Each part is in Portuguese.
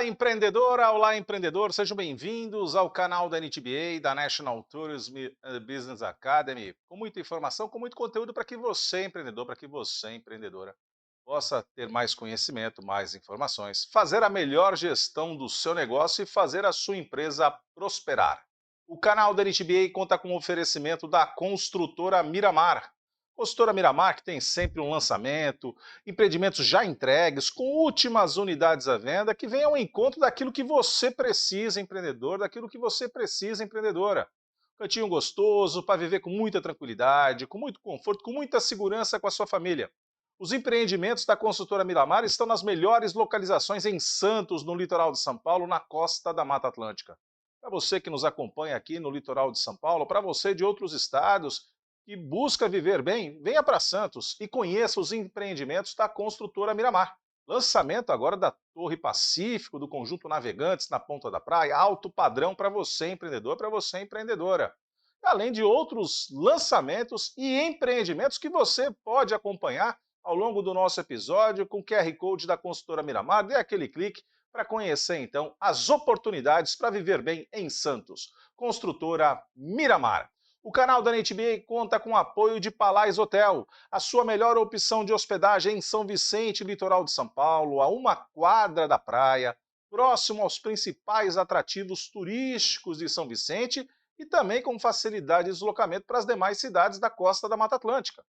empreendedora, olá empreendedor, sejam bem-vindos ao canal da NTBA, da National Tourism Business Academy, com muita informação, com muito conteúdo para que você, empreendedor, para que você, empreendedora, possa ter mais conhecimento, mais informações, fazer a melhor gestão do seu negócio e fazer a sua empresa prosperar. O canal da NTBA conta com o oferecimento da construtora Miramar. Construtora Miramar, que tem sempre um lançamento, empreendimentos já entregues, com últimas unidades à venda, que vem ao encontro daquilo que você precisa, empreendedor, daquilo que você precisa, empreendedora. Cantinho gostoso, para viver com muita tranquilidade, com muito conforto, com muita segurança com a sua família. Os empreendimentos da construtora Miramar estão nas melhores localizações em Santos, no litoral de São Paulo, na costa da Mata Atlântica. Para você que nos acompanha aqui no litoral de São Paulo, para você de outros estados, que busca viver bem, venha para Santos e conheça os empreendimentos da construtora Miramar. Lançamento agora da Torre Pacífico, do Conjunto Navegantes na Ponta da Praia, alto padrão para você, empreendedor, para você, empreendedora. Além de outros lançamentos e empreendimentos que você pode acompanhar ao longo do nosso episódio com o QR Code da construtora Miramar. Dê aquele clique para conhecer, então, as oportunidades para viver bem em Santos. Construtora Miramar. O canal da NTBA conta com o apoio de Palais Hotel, a sua melhor opção de hospedagem em São Vicente, litoral de São Paulo, a uma quadra da praia, próximo aos principais atrativos turísticos de São Vicente e também com facilidade de deslocamento para as demais cidades da costa da Mata Atlântica.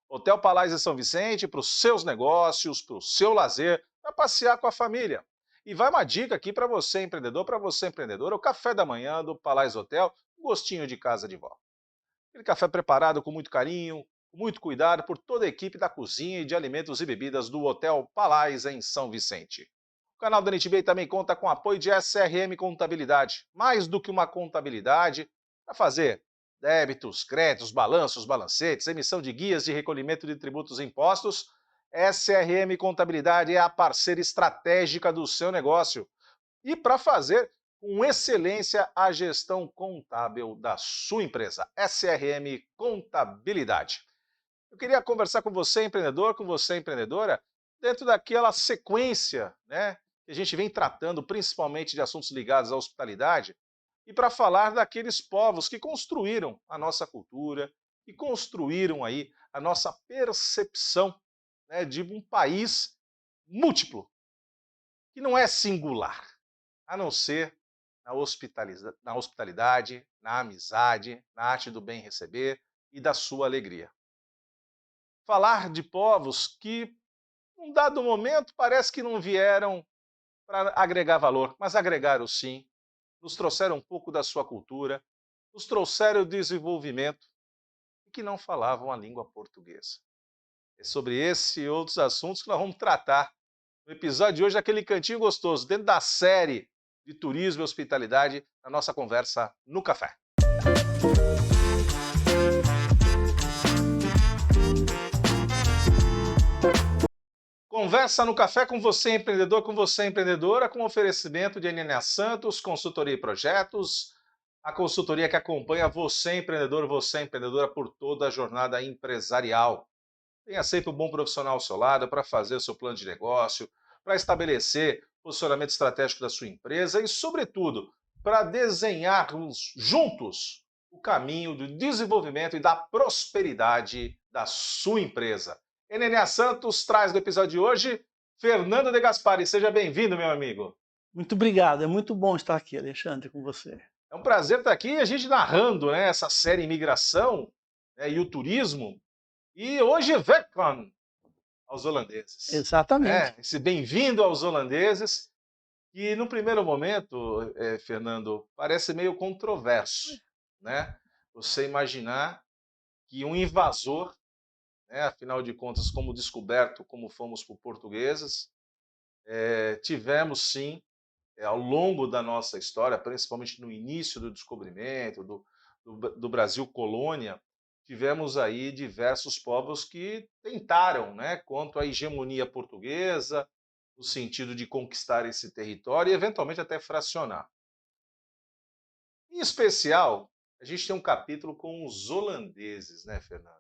Hotel Palais de São Vicente para os seus negócios, para o seu lazer, para passear com a família. E vai uma dica aqui para você, empreendedor, para você, empreendedora, o café da manhã do Palais Hotel, gostinho de casa de vó. Aquele café preparado com muito carinho, com muito cuidado por toda a equipe da cozinha e de alimentos e bebidas do Hotel Palais em São Vicente. O canal da NTBA também conta com o apoio de SRM Contabilidade, mais do que uma contabilidade, para fazer débitos, créditos, balanços, balancetes, emissão de guias de recolhimento de tributos e impostos. SRM Contabilidade é a parceira estratégica do seu negócio. E para fazer com excelência a gestão contábil da sua empresa. SRM Contabilidade. Eu queria conversar com você, empreendedor, com você, empreendedora, dentro daquela sequência, né, que a gente vem tratando principalmente de assuntos ligados à hospitalidade, e para falar daqueles povos que construíram a nossa cultura, que construíram aí a nossa percepção, né, de um país múltiplo, que não é singular, a não ser na hospitalidade, na amizade, na arte do bem receber e da sua alegria. Falar de povos que, num dado momento, parece que não vieram para agregar valor, mas agregaram sim, nos trouxeram um pouco da sua cultura, nos trouxeram o desenvolvimento e que não falavam a língua portuguesa. É sobre esse e outros assuntos que nós vamos tratar no episódio de hoje, aquele cantinho gostoso, dentro da série de turismo e hospitalidade, na nossa conversa no café. Conversa no café com você, empreendedor, com você, empreendedora, com oferecimento de NNA Santos, consultoria e projetos, a consultoria que acompanha você, empreendedor, você, empreendedora, por toda a jornada empresarial. Tenha sempre um bom profissional ao seu lado para fazer o seu plano de negócio, para estabelecer o posicionamento estratégico da sua empresa e, sobretudo, para desenharmos juntos o caminho do desenvolvimento e da prosperidade da sua empresa. NNA Santos traz no episódio de hoje Fernando de Gaspari. Seja bem-vindo, meu amigo. Muito obrigado, é muito bom estar aqui, Alexandre, com você. É um prazer estar aqui, a gente narrando, né, essa série Imigração, né, e o turismo. E hoje, welcome aos holandeses. Exatamente. Esse bem-vindo aos holandeses, que no primeiro momento, Fernando, parece meio controverso, né? Você imaginar que um invasor, né, afinal de contas, como descoberto, como fomos por portugueses, tivemos sim, ao longo da nossa história, principalmente no início do descobrimento, do Brasil colônia, tivemos aí diversos povos que tentaram, né, contra a hegemonia portuguesa, no sentido de conquistar esse território e, eventualmente, até fracionar. Em especial, a gente tem um capítulo com os holandeses, né, Fernando?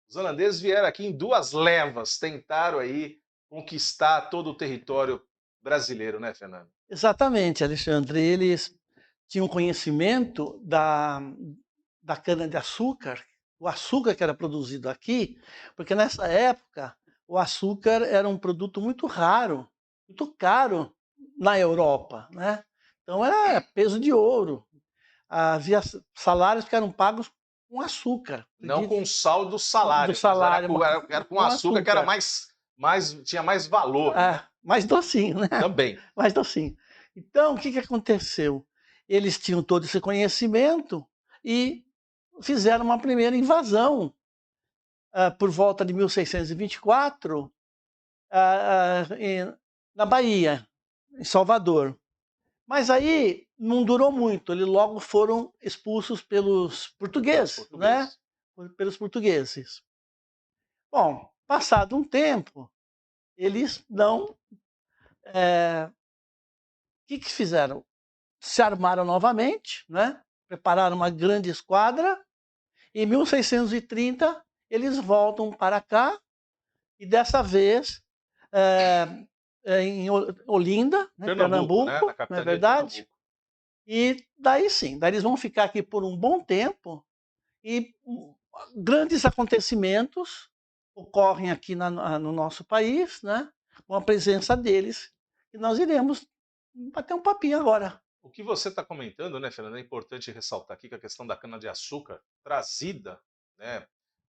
Os holandeses vieram aqui em duas levas, tentaram aí conquistar todo o território brasileiro, né, Fernando? Exatamente, Alexandre. Eles tinham conhecimento da cana-de-açúcar, o açúcar que era produzido aqui, porque nessa época o açúcar era um produto muito raro, muito caro na Europa, né? Então era peso de ouro. Havia salários que eram pagos com açúcar, Não acredite, com o sal dos do salários, mas salário, era com com açúcar que era açúcar. tinha mais valor, né? Mais docinho, né? Também. Mais docinho. Então, o que aconteceu? Eles tinham todo esse conhecimento e fizeram uma primeira invasão por volta de 1624 na Bahia, em Salvador. Mas aí não durou muito, eles logo foram expulsos pelos portugueses, né? Português. Pelos portugueses. Bom, passado um tempo, eles não. O que fizeram? Se armaram novamente, né? Prepararam uma grande esquadra. Em 1630, eles voltam para cá e dessa vez em Olinda, né, Pernambuco, né? Na Pernambuco, não é capitania de verdade? Pernambuco. E daí sim, daí eles vão ficar aqui por um bom tempo e grandes acontecimentos ocorrem aqui no nosso país, né? Com a presença deles. E nós iremos bater um papinho agora. O que você está comentando, né, Fernando, é importante ressaltar aqui que a questão da cana-de-açúcar trazida, né,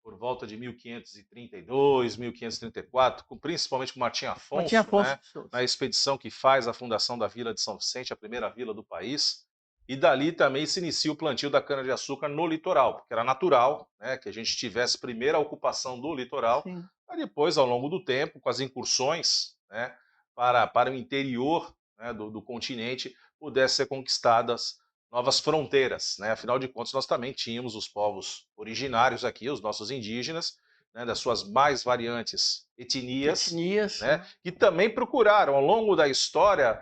por volta de 1532, 1534, principalmente com Martim Martim Afonso, Afonso né, de Souza. na expedição que faz a fundação da Vila de São Vicente, a primeira vila do país, e dali também se inicia o plantio da cana-de-açúcar no litoral, porque era natural, né, que a gente tivesse primeiro a ocupação do litoral, Sim. para depois, ao longo do tempo, com as incursões, né, para o interior, né, do continente, pudessem ser conquistadas novas fronteiras, né? Afinal de contas, nós também tínhamos os povos originários aqui, os nossos indígenas, né, das suas mais variantes etnias, Etnias. né, que também procuraram, ao longo da história,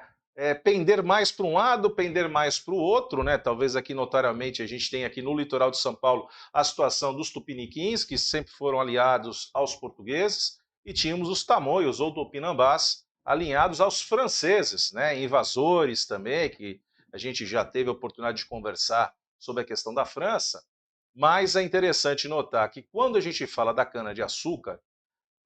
pender mais para um lado, pender mais para o outro, né? Talvez aqui notariamente a gente tem aqui no litoral de São Paulo a situação dos tupiniquins, que sempre foram aliados aos portugueses, e tínhamos os tamoios ou tupinambás alinhados aos franceses, né? Invasores também, que a gente já teve a oportunidade de conversar sobre a questão da França, mas é interessante notar que quando a gente fala da cana-de-açúcar,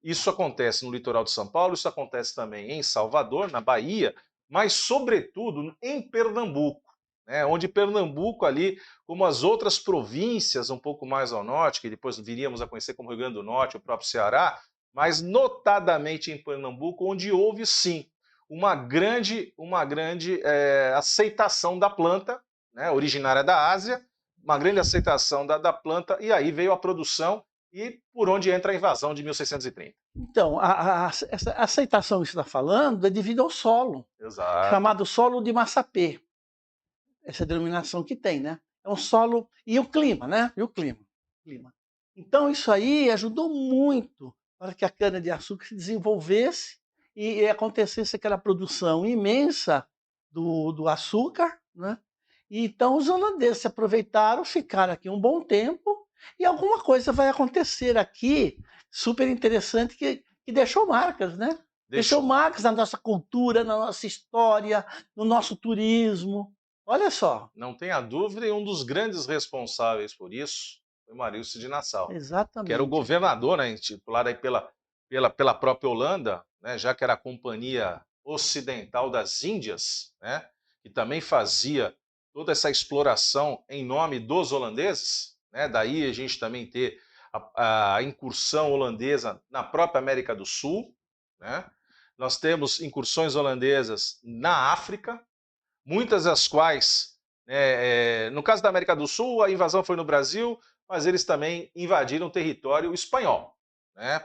isso acontece no litoral de São Paulo, isso acontece também em Salvador, na Bahia, mas sobretudo em Pernambuco, né, onde Pernambuco ali, como as outras províncias um pouco mais ao norte, que depois viríamos a conhecer como Rio Grande do Norte, o próprio Ceará, mas notadamente em Pernambuco, onde houve sim uma grande aceitação da planta, né, originária da Ásia, uma grande aceitação da planta, e aí veio a produção e por onde entra a invasão de 1630. Então, essa aceitação que você está falando é devido ao solo, Exato. chamado solo de Massapê. Essa denominação que tem, né? É um solo. E o clima, né? E o clima. Então, isso aí ajudou muito para que a cana-de-açúcar se desenvolvesse e acontecesse aquela produção imensa do açúcar, né? E então os holandeses se aproveitaram, ficaram aqui um bom tempo e alguma coisa vai acontecer aqui super interessante que deixou marcas, né? Deixou Deixou. marcas na nossa cultura, na nossa história, no nosso turismo. Olha só. Não tenha dúvida, e um dos grandes responsáveis por isso foi Marilson de Nassau, que era o Exatamente. governador, né, intitulado aí pela própria Holanda, né, já que era a Companhia Ocidental das Índias, né, que também fazia toda essa exploração em nome dos holandeses, né, daí a gente também ter a incursão holandesa na própria América do Sul, né, nós temos incursões holandesas na África, muitas das quais, no caso da América do Sul, a invasão foi no Brasil, mas eles também invadiram território espanhol. Né?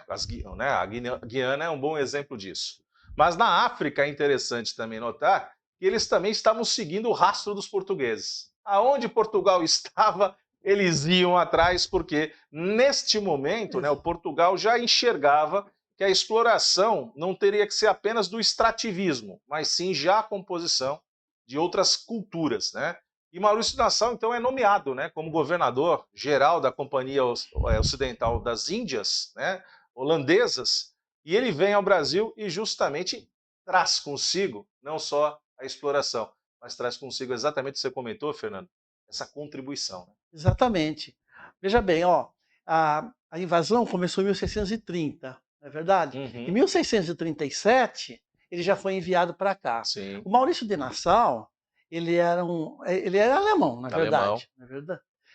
A Guiana é um bom exemplo disso. Mas na África é interessante também notar que eles também estavam seguindo o rastro dos portugueses. Aonde Portugal estava, eles iam atrás, porque neste momento, né, o Portugal já enxergava que a exploração não teria que ser apenas do extrativismo, mas sim já a composição de outras culturas, né? E Maurício Nassau, então, é nomeado, né, como governador geral da Companhia Ocidental das Índias, né, holandesas, e ele vem ao Brasil e justamente traz consigo não só a exploração, mas traz consigo exatamente o que você comentou, Fernando, essa contribuição, né? Exatamente. Veja bem, ó, a invasão começou em 1630, não é verdade? Em Uhum, 1637, ele já foi enviado para cá. sim, O Maurício de Nassau, ele era alemão, alemão. na verdade.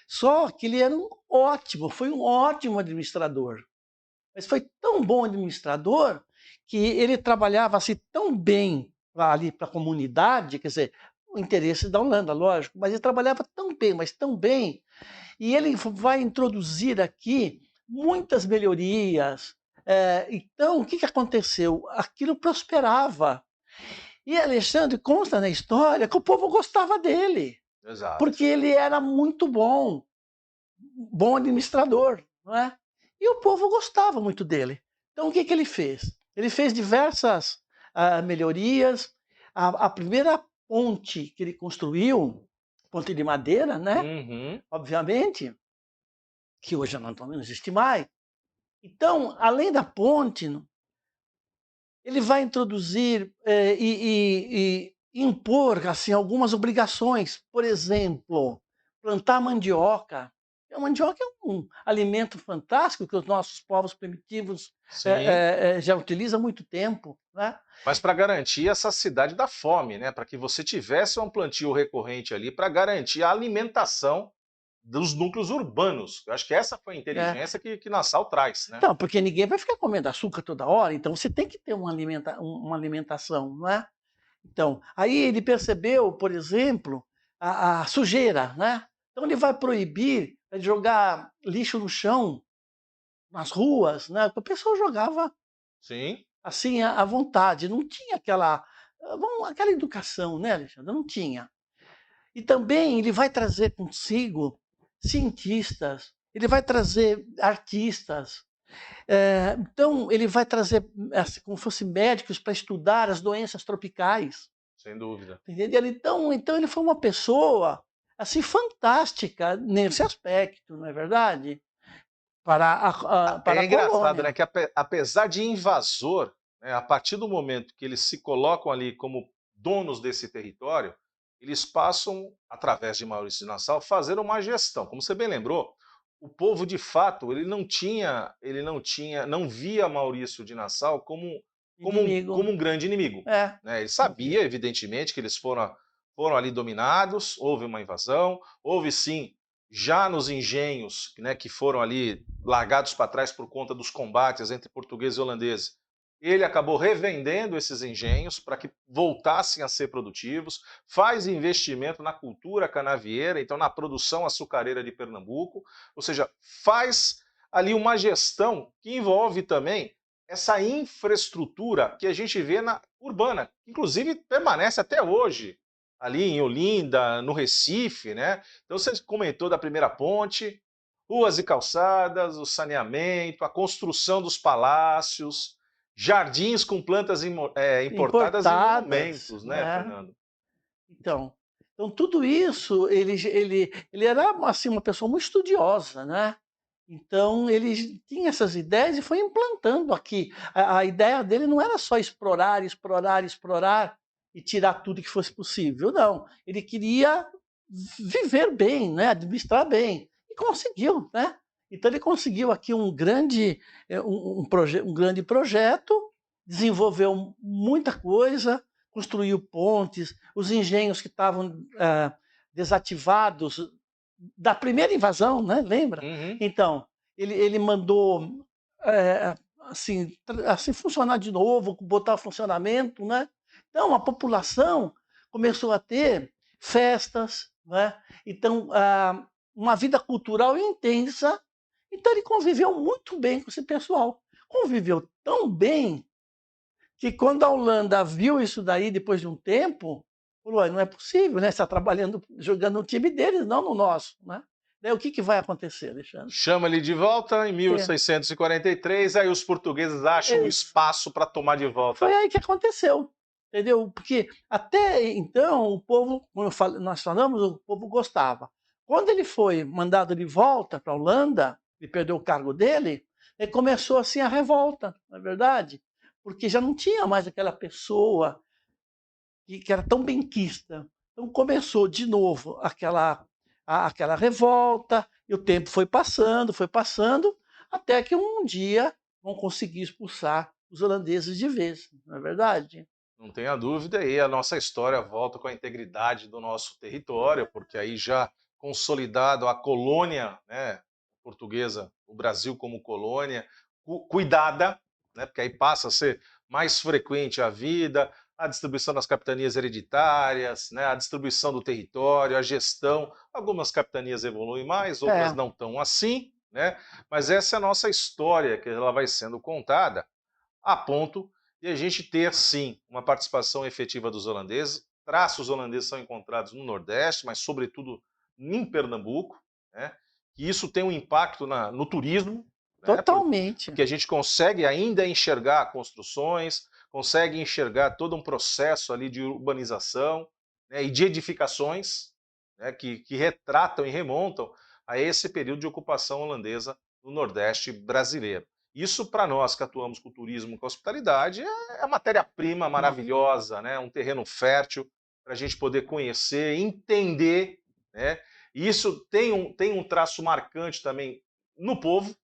Só que ele era foi um ótimo administrador. Mas foi tão bom administrador que ele trabalhava assim tão bem ali para a comunidade, quer dizer, o interesse da Holanda, lógico, mas ele trabalhava tão bem, mas tão bem, e ele vai introduzir aqui muitas melhorias. Então, o que aconteceu? Aquilo prosperava. E Alexandre consta na história que o povo gostava dele, Exato. porque ele era muito bom, bom administrador, não é? E o povo gostava muito dele. Então, o que ele fez? Ele fez diversas melhorias. A primeira ponte que ele construiu, ponte de madeira, né? Uhum. Obviamente, que hoje não existe mais. Então, além da ponte, ele vai introduzir e impor assim, algumas obrigações. Por exemplo, plantar mandioca. A mandioca é um alimento fantástico que os nossos povos primitivos Sim, já utilizam há muito tempo. Né? mas para garantir essa cidade da fome, né? Para que você tivesse um plantio recorrente ali, para garantir a alimentação dos núcleos urbanos. Eu acho que essa foi a É. inteligência que Nassau traz, né? Então, porque ninguém vai ficar comendo açúcar toda hora, então você tem que ter uma alimentação, não é? Então, aí ele percebeu, por exemplo, a sujeira, né? Então ele vai proibir jogar lixo no chão, nas ruas, né? O pessoal jogava Sim, assim à vontade, não tinha aquela educação, né, Alexandre? Não tinha. E também ele vai trazer consigo cientistas, ele vai trazer artistas, então ele vai trazer assim, como fosse médicos para estudar as doenças tropicais. sem dúvida. Entendeu? Então ele foi uma pessoa assim fantástica nesse aspecto, não é verdade? Para É a engraçado, né, colônia. que apesar de invasor, né, a partir do momento que eles se colocam ali como donos desse território, eles passam, através de Maurício de Nassau, fazer uma gestão. Como você bem lembrou, o povo de fato, não via Maurício de Nassau como Inimigo. um grande inimigo, É, né? Ele não vi. sabia, evidentemente, que eles foram ali dominados, houve uma invasão, houve sim já nos engenhos, né, que foram ali largados para trás por conta dos combates entre portugueses e holandeses, ele acabou revendendo esses engenhos para que voltassem a ser produtivos, faz investimento na cultura canavieira, então na produção açucareira de Pernambuco, ou seja, faz ali uma gestão que envolve também essa infraestrutura que a gente vê na urbana, que inclusive permanece até hoje ali em Olinda, no Recife, né? Então você comentou da primeira ponte, ruas e calçadas, o saneamento, a construção dos palácios, jardins com plantas importadas e Importadas, monumentos, né, né? Fernando? Então, então tudo isso ele era assim uma pessoa muito estudiosa, né? Então ele tinha essas ideias e foi implantando aqui. A ideia dele não era só explorar, explorar, explorar e tirar tudo que fosse possível, não. Ele queria viver bem, né? Administrar bem e conseguiu, né? Então ele conseguiu aqui um grande projeto, desenvolveu muita coisa, construiu pontes, os engenhos que estavam desativados da primeira invasão, né? Lembra? Uhum. Então, ele mandou assim funcionar de novo, botar funcionamento, né? Então, a população começou a ter festas, né? Então, uma vida cultural intensa. Então, ele conviveu muito bem com esse pessoal. Conviveu tão bem que quando a Holanda viu isso daí depois de um tempo, falou: não é possível, né? Você está trabalhando, jogando no time deles, não no nosso. Né? Daí o que vai acontecer, Alexandre? Chama ele de volta em É, 1643, aí os portugueses acham um é, espaço para tomar de volta. foi aí que aconteceu. Entendeu? Porque até então o povo, como nós falamos, o povo gostava. Quando ele foi mandado de volta para a Holanda, ele perdeu o cargo dele, ele começou assim a revolta, não é verdade? porque já não tinha mais aquela pessoa que era tão benquista. Então começou de novo aquela revolta, e o tempo foi passando, até que um dia vão conseguir expulsar os holandeses de vez, não é verdade? Não tenha dúvida, e a nossa história volta com a integridade do nosso território, porque aí já consolidado a colônia, né, portuguesa, o Brasil como colônia, cuidada, né, porque aí passa a ser mais frequente a vida, a distribuição das capitanias hereditárias, né, a distribuição do território, a gestão. Algumas capitanias evoluem mais, outras É, não tão assim, né, mas essa é a nossa história, que ela vai sendo contada a ponto de a gente ter, sim, uma participação efetiva dos holandeses. Traços holandeses são encontrados no Nordeste, mas, sobretudo, em Pernambuco, né? E isso tem um impacto no turismo, né? totalmente. Porque a gente consegue ainda enxergar construções, consegue enxergar todo um processo ali de urbanização, né? E de edificações, né? Que retratam e remontam a esse período de ocupação holandesa no Nordeste brasileiro. Isso, para nós que atuamos com turismo, com hospitalidade, é matéria-prima Não, maravilhosa, né? Um terreno fértil para a gente poder conhecer, entender, né? E isso tem um traço marcante também no povo,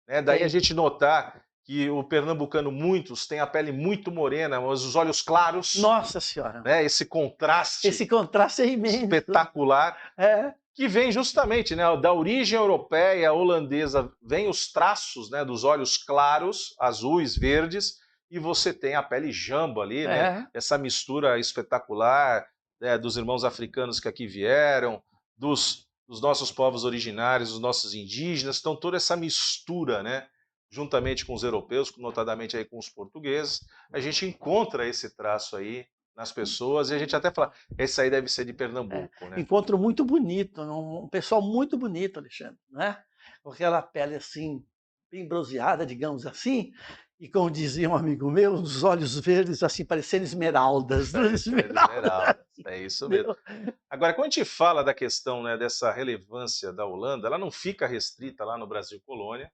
né? Daí a tem. gente notar que o pernambucano, muitos, têm a pele muito morena, mas os olhos claros, Nossa Senhora, né? Esse esse contraste contraste é imenso. espetacular É, que vem justamente, né, da origem europeia holandesa, vem os traços, né, dos olhos claros, azuis, verdes, e você tem a pele jambo ali, né, é. essa mistura espetacular, né, dos irmãos africanos que aqui vieram, dos nossos povos originários, dos nossos indígenas, então toda essa mistura, né, juntamente com os europeus, notadamente aí com os portugueses, a gente encontra esse traço aí nas pessoas e a gente até fala, esse aí deve ser de É, Pernambuco, né? encontro muito bonito, um pessoal muito bonito, Alexandre, né? Com aquela pele assim, bem bronzeada, digamos assim, e como dizia um amigo meu, os olhos verdes assim, parecendo esmeraldas, duas Parecendo esmeraldas, esmeralda, é isso mesmo. entendeu? Agora, quando a gente fala da questão, né, dessa relevância da Holanda, ela não fica restrita lá no Brasil colônia,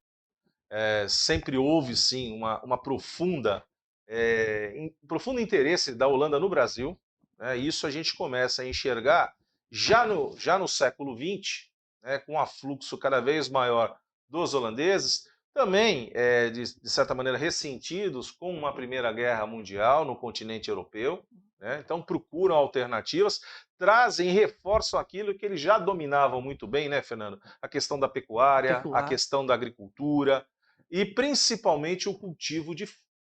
sempre houve sim uma profunda, um profundo interesse da Holanda no Brasil, né, e isso a gente começa a enxergar já no século XX, né, com um afluxo cada vez maior dos holandeses, também, de certa maneira, ressentidos com uma Primeira Guerra Mundial no continente europeu, né, então procuram alternativas, trazem e reforçam aquilo que eles já dominavam muito bem, né, Fernando? A questão da pecuária, a Pecuária, questão da agricultura, e principalmente o cultivo de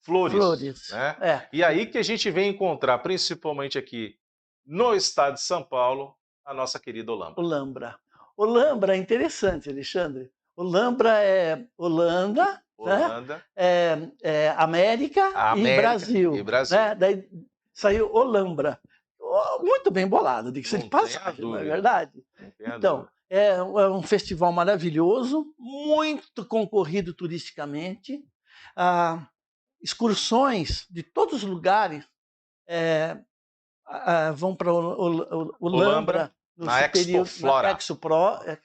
flores, flores, né? é, E aí que a gente vem encontrar, principalmente aqui no estado de São Paulo, a nossa querida Olambra. Olambra. Olambra é interessante, Alexandre. Olambra é Holanda, né? Holanda, É América a e América e Brasil, Brasil. né? Daí saiu Olambra. Muito bem bolado, diga-se de Não tenha passagem, não é dúvida, verdade? não tenha Então, dúvida. é um festival maravilhoso, muito concorrido turisticamente, ah, excursões de todos os lugares vão para Olambra, Olambra na nesse Expo período, na Flora.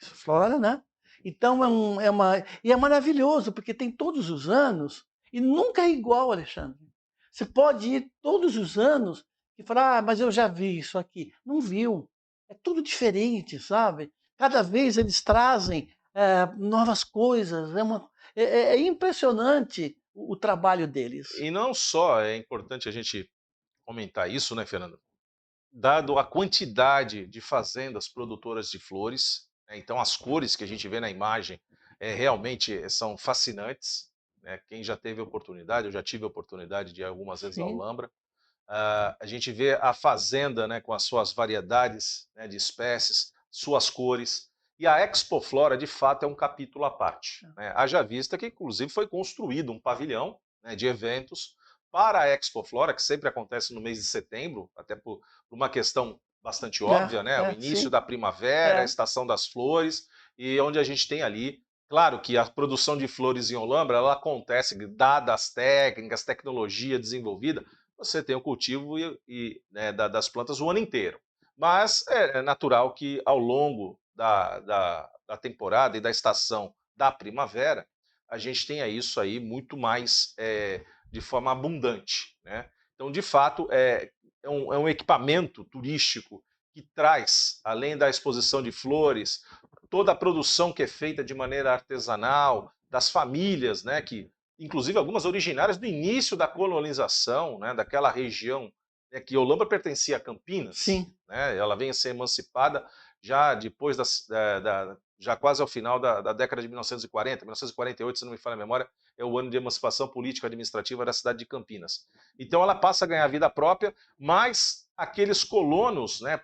Explora, né? Então e é maravilhoso, porque tem todos os anos, e nunca é igual, Alexandre. Você pode ir todos os anos e falar, mas eu já vi isso aqui. Não viu. É tudo diferente, sabe? Cada vez eles trazem novas coisas. É impressionante o trabalho deles. E não só é importante a gente comentar isso, né, Fernando? Dado a quantidade de fazendas produtoras de flores, né, então as cores que a gente vê na imagem realmente são fascinantes. Né? Quem já teve oportunidade, eu já tive a oportunidade de ir algumas vezes ao Sim, Alhambra, a gente vê a fazenda, né, com as suas variedades, né, de espécies, suas cores, e a Expo Flora, de fato, é um capítulo à parte. Né? Haja vista que, inclusive, foi construído um pavilhão, né, de eventos para a Expo Flora, que sempre acontece no mês de setembro, até por uma questão bastante óbvia, né, o início sim, da primavera, a é. estação das flores, e onde a gente tem ali, claro que a produção de flores em Olambra, ela acontece, dadas as técnicas, tecnologia desenvolvida, você tem o cultivo né, das plantas o ano inteiro. Mas é natural que ao longo da temporada e da estação da primavera, a gente tenha isso aí muito mais de forma abundante, né? Então, de fato, é um equipamento turístico que traz, além da exposição de flores, toda a produção que é feita de maneira artesanal, das famílias, né, que, inclusive algumas originárias do início da colonização, né, daquela região, né, que Olambra pertencia a Campinas, Sim. né, ela vem a ser emancipada já depois já quase ao final da década de 1940, 1948, se não me falha a memória, é o ano de emancipação política e administrativa da cidade de Campinas. Então ela passa a ganhar vida própria, mas aqueles colonos, né,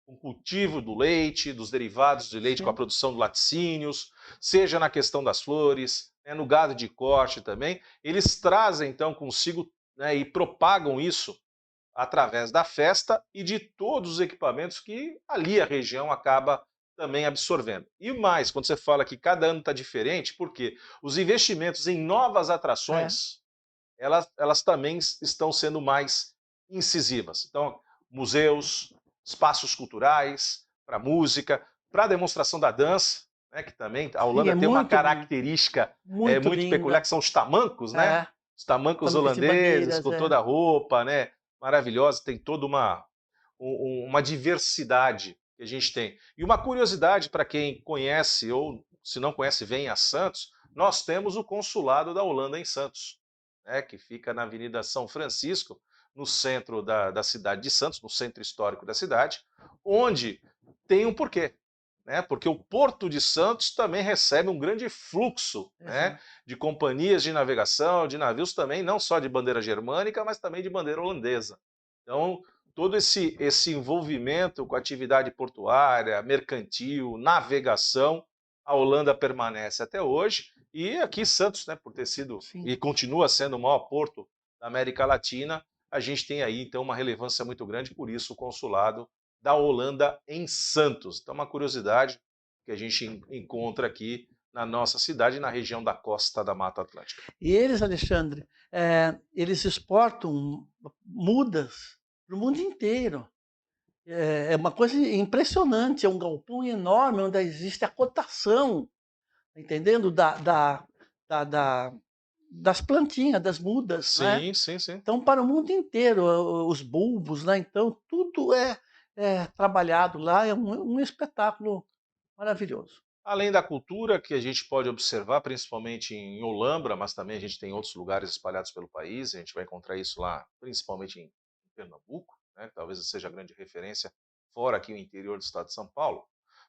com o cultivo do leite, dos derivados de leite, com a Sim. produção de laticínios, seja na questão das flores, né, no gado de corte também, eles trazem então consigo, né, e propagam isso através da festa e de todos os equipamentos que ali a região acaba também absorvendo. E mais, quando você fala que cada ano está diferente, porque os investimentos em novas É. atrações, elas também estão sendo mais incisivas. Então, museus, espaços culturais, para música, para a demonstração da dança, né, que também a Sim, Holanda é tem uma muito bonito. característica Muito muito peculiar, linda. que são os tamancos, né? É. Os tamancos Tamanco de holandeses, bandeiras, com é. toda a roupa, né? Maravilhosa, tem toda uma diversidade que a gente tem. E uma curiosidade para quem conhece ou se não conhece, vem a Santos, nós temos o consulado da Holanda em Santos, né, que fica na Avenida São Francisco, no centro da cidade de Santos, no centro histórico da cidade, onde tem um porquê. Né, porque o Porto de Santos também recebe um grande fluxo, né, Exato. de companhias de navegação, de navios também, não só de bandeira germânica, mas também de bandeira holandesa. Então, todo esse envolvimento com a atividade portuária, mercantil, navegação, a Holanda permanece até hoje. E aqui Santos, né, por ter sido Sim. e continua sendo o maior porto da América Latina, a gente tem aí então uma relevância muito grande, por isso o consulado da Holanda em Santos. Então, uma curiosidade que a gente encontra aqui na nossa cidade, na região da costa da Mata Atlântica. E eles, Alexandre, eles exportam mudas para o mundo inteiro. É uma coisa impressionante, é um galpão enorme onde existe a cotação, entendendo? Das plantinhas, das mudas, né? Sim, sim, sim. Então, para o mundo inteiro, os bulbos, né? Então, tudo é trabalhado lá, é um espetáculo maravilhoso. Além da cultura que a gente pode observar, principalmente em Olambra, mas também a gente tem outros lugares espalhados pelo país, a gente vai encontrar isso lá, principalmente em Pernambuco, né, que talvez seja a grande referência, fora aqui o interior do estado de São Paulo.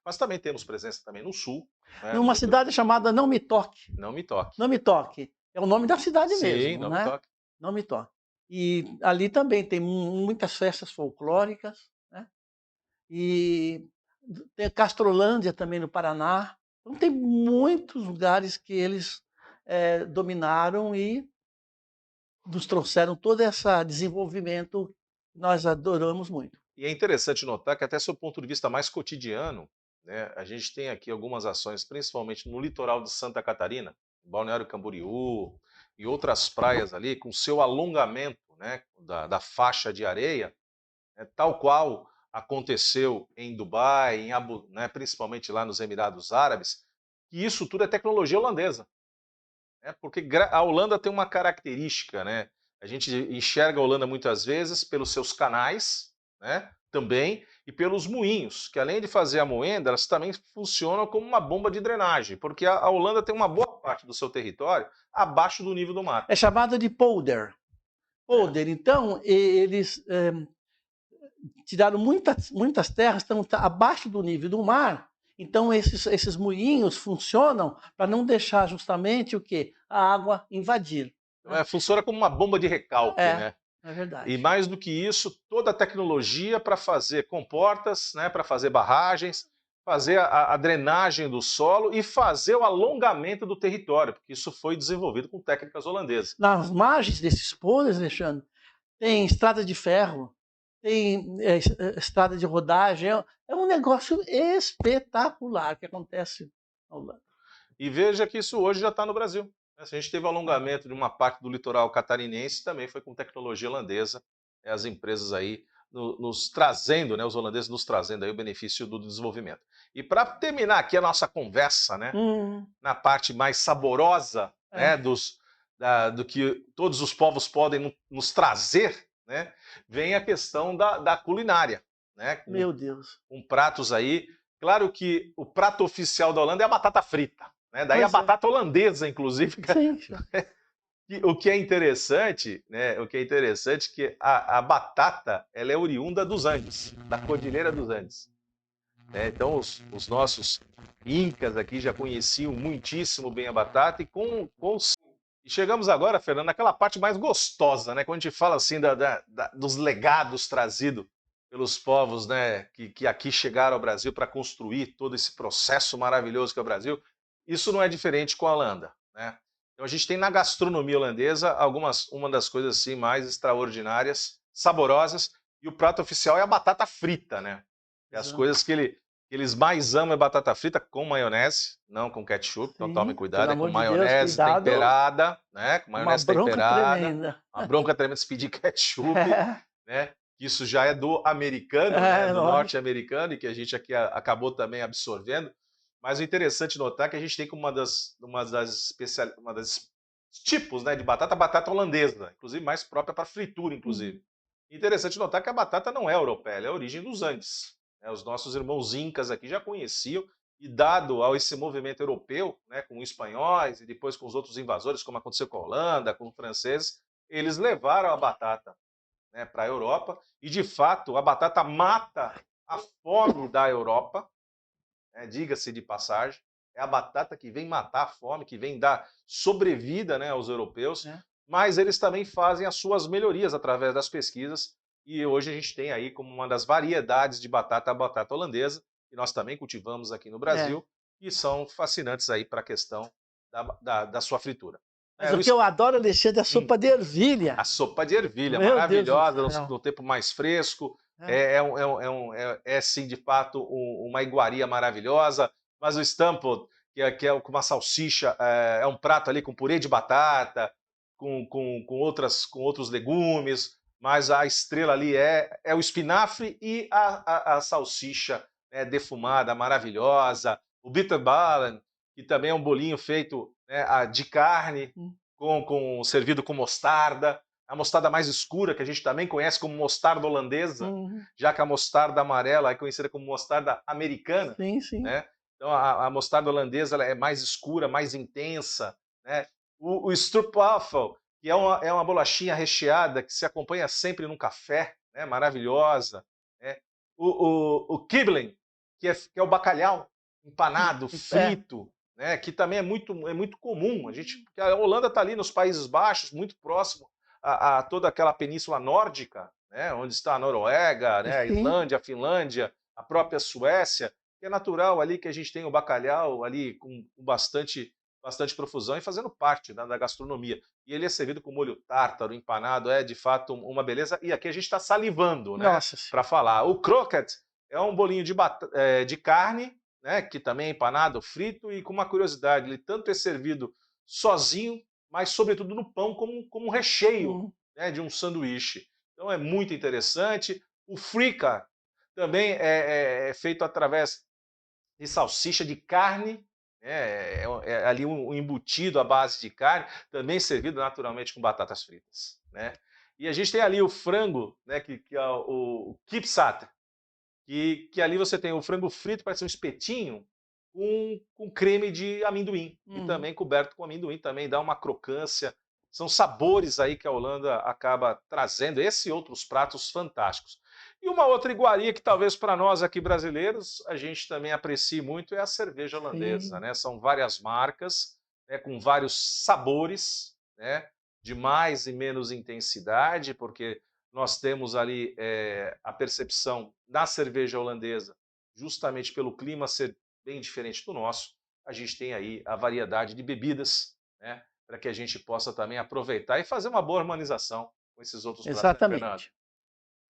Mas também temos presença também no sul, né, no Numa litoral. cidade chamada Não Me Toque. Não me toque. Não Me Toque. É o nome da cidade Sim, mesmo, não me né? toque. Não Me Toque. E ali também tem muitas festas folclóricas, né? E tem Castrolândia também no Paraná. Então tem muitos lugares que eles dominaram e nos trouxeram todo esse desenvolvimento que nós adoramos muito. E é interessante notar que até sob o ponto de vista mais cotidiano, né, a gente tem aqui algumas ações, principalmente no litoral de Santa Catarina, Balneário Camboriú e outras praias ali, com seu alongamento, né, da faixa de areia, né, tal qual aconteceu em Dubai, né, principalmente lá nos Emirados Árabes, e isso tudo é tecnologia holandesa. Né, porque a Holanda tem uma característica, né? A gente enxerga a Holanda muitas vezes pelos seus canais, né? Também, e pelos moinhos, que além de fazer a moenda, elas também funcionam como uma bomba de drenagem, porque a Holanda tem uma boa parte do seu território abaixo do nível do mar. É chamado de polder. Né? Polder. Então, eles tiraram muitas terras, estão abaixo do nível do mar. Então, esses moinhos funcionam para não deixar justamente o quê? A água invadir. Então, Né? funciona como uma bomba de recalque, É, né? é E verdade. mais do que isso, toda a tecnologia para fazer comportas, né, para fazer barragens, fazer a drenagem do solo e fazer o alongamento do território, porque isso foi desenvolvido com técnicas holandesas. Nas margens desses polos, Alexandre, tem estrada de ferro, tem estrada de rodagem. É um negócio espetacular que acontece na Holanda. E veja que isso hoje já está no Brasil. Né? Se a gente teve alongamento de uma parte do litoral catarinense, também foi com tecnologia holandesa, as empresas aí nos trazendo, né, os holandeses nos trazendo aí o benefício do desenvolvimento. E para terminar aqui a nossa conversa, né, Hum, na parte mais saborosa, né, é. do que todos os povos podem nos trazer, né, vem a questão da culinária, né, Meu Deus. com pratos aí. Claro que o prato oficial da Holanda é a batata frita, né, daí a Pois é. batata holandesa, inclusive, Sim. o que é interessante, né, o que é interessante é que a batata ela é oriunda dos Andes, da Cordilheira dos Andes. Né? Então, os nossos incas aqui já conheciam muitíssimo bem a batata e chegamos agora, Fernando, naquela parte mais gostosa, né? Quando a gente fala assim dos legados trazidos pelos povos, né, que aqui chegaram ao Brasil para construir todo esse processo maravilhoso que é o Brasil, isso não é diferente com a Holanda, né? Então a gente tem na gastronomia holandesa uma das coisas assim mais extraordinárias, saborosas, e o prato oficial é a batata frita, né? É as Exato. coisas que eles mais amam é batata frita com maionese, não com ketchup, então tomem Sim, pelo cuidado, é com amor de Deus, maionese cuidado. temperada, né? Com Uma maionese bronca temperada, tremenda. uma bronca tremenda se pedir ketchup, né? Isso já é do americano, né? É, Do lógico. norte-americano, e que a gente aqui acabou também absorvendo. Mas o interessante notar é que a gente tem como uma das tipos, né, de batata, a batata holandesa, inclusive mais própria para fritura, Uhum. inclusive. Interessante notar que a batata não é europeia, ela é a origem dos Andes. Né? Os nossos irmãos incas aqui já conheciam, e dado a esse movimento europeu, né, com os espanhóis e depois com os outros invasores, como aconteceu com a Holanda, com os franceses, eles levaram a batata, né, para a Europa, e de fato a batata mata a fome da Europa, né, diga-se de passagem, é a batata que vem matar a fome, que vem dar sobrevida, né, aos europeus, É. mas eles também fazem as suas melhorias através das pesquisas, e hoje a gente tem aí como uma das variedades de batata a batata holandesa, que nós também cultivamos aqui no É. Brasil, e são fascinantes aí para a questão da sua fritura. Mas É, o que eu adoro, Alexandre, é a hum, sopa de ervilha. a sopa de ervilha, Meu Deus do maravilhosa, céu. no tempo mais fresco, É. sim, de fato, uma iguaria maravilhosa, mas o Stamppot, com uma salsicha, é um prato ali com purê de batata, com outros legumes, mas a estrela ali é o espinafre e a salsicha, né, defumada, maravilhosa, o bitterballen, que também é um bolinho feito, né, de carne, Hum. servido com mostarda, a mostarda mais escura, que a gente também conhece como mostarda holandesa, Uhum. já que a mostarda amarela é conhecida como mostarda americana, Sim, sim. né? Então a mostarda holandesa ela é mais escura, mais intensa, né? O stroopwafel, que é uma bolachinha recheada que se acompanha sempre num café, né? Maravilhosa, né? O kibbeling, que é o bacalhau empanado, É. frito, né? Que também é muito comum. Porque a Holanda está ali nos Países Baixos, muito próximo a toda aquela península nórdica, né? Onde está a Noruega, né? A Sim. Islândia, a Finlândia, a própria Suécia, que é natural ali que a gente tem o bacalhau ali com bastante profusão e fazendo parte, né, da gastronomia. E ele é servido com molho tártaro, empanado, é de fato uma beleza. E aqui a gente está salivando, né, Nossa para senhora. falar. O croquet é um bolinho de carne, né, que também é empanado, frito, e com uma curiosidade, ele tanto é servido sozinho, mas sobretudo no pão como um recheio, Hum. né, de um sanduíche. Então é muito interessante. O frika também é feito através de salsicha de carne, né, é ali um embutido à base de carne, também servido naturalmente com batatas fritas, né. E a gente tem ali o frango, né, que é o kipsat, que ali você tem o frango frito, parece um espetinho, com creme de amendoim, e Uhum. também coberto com amendoim, também dá uma crocância. São sabores aí que a Holanda acaba trazendo, esse e outros pratos fantásticos. E uma outra iguaria que talvez para nós aqui brasileiros a gente também aprecie muito é a cerveja holandesa, Sim. né? São várias marcas, né, com vários sabores, né, de mais e menos intensidade, porque nós temos ali a percepção da cerveja holandesa, justamente pelo clima ser bem diferente do nosso, a gente tem aí a variedade de bebidas, né, para que a gente possa também aproveitar e fazer uma boa harmonização com esses outros pratos, né, Fernando? Exatamente.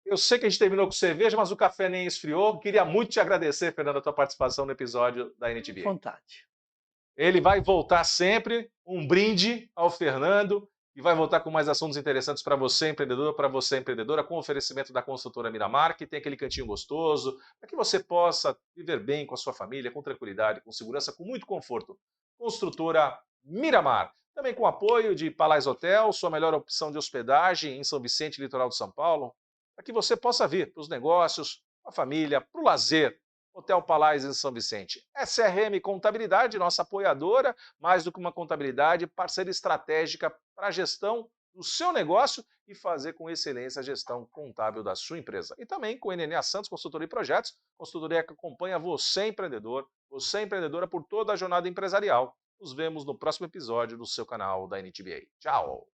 Eu sei que a gente terminou com cerveja, mas o café nem esfriou. Queria muito te agradecer, Fernando, a tua participação no episódio da NTBA. Vontade. Ele vai voltar sempre, um brinde ao Fernando, e vai voltar com mais assuntos interessantes para você, empreendedor, para você, empreendedora, com oferecimento da construtora Miramar, que tem aquele cantinho gostoso, para que você possa viver bem com a sua família, com tranquilidade, com segurança, com muito conforto. Construtora Miramar. Também com o apoio de Palais Hotel, sua melhor opção de hospedagem em São Vicente, litoral de São Paulo, para que você possa vir para os negócios, para a família, para o lazer. Hotel Palais em São Vicente. SRM Contabilidade, nossa apoiadora, mais do que uma contabilidade, parceira estratégica para a gestão do seu negócio e fazer com excelência a gestão contábil da sua empresa. E também com o NNA Santos, consultoria e projetos, consultoria que acompanha você, empreendedor, você, empreendedora, por toda a jornada empresarial. Nos vemos no próximo episódio do seu canal da NTBA. Tchau!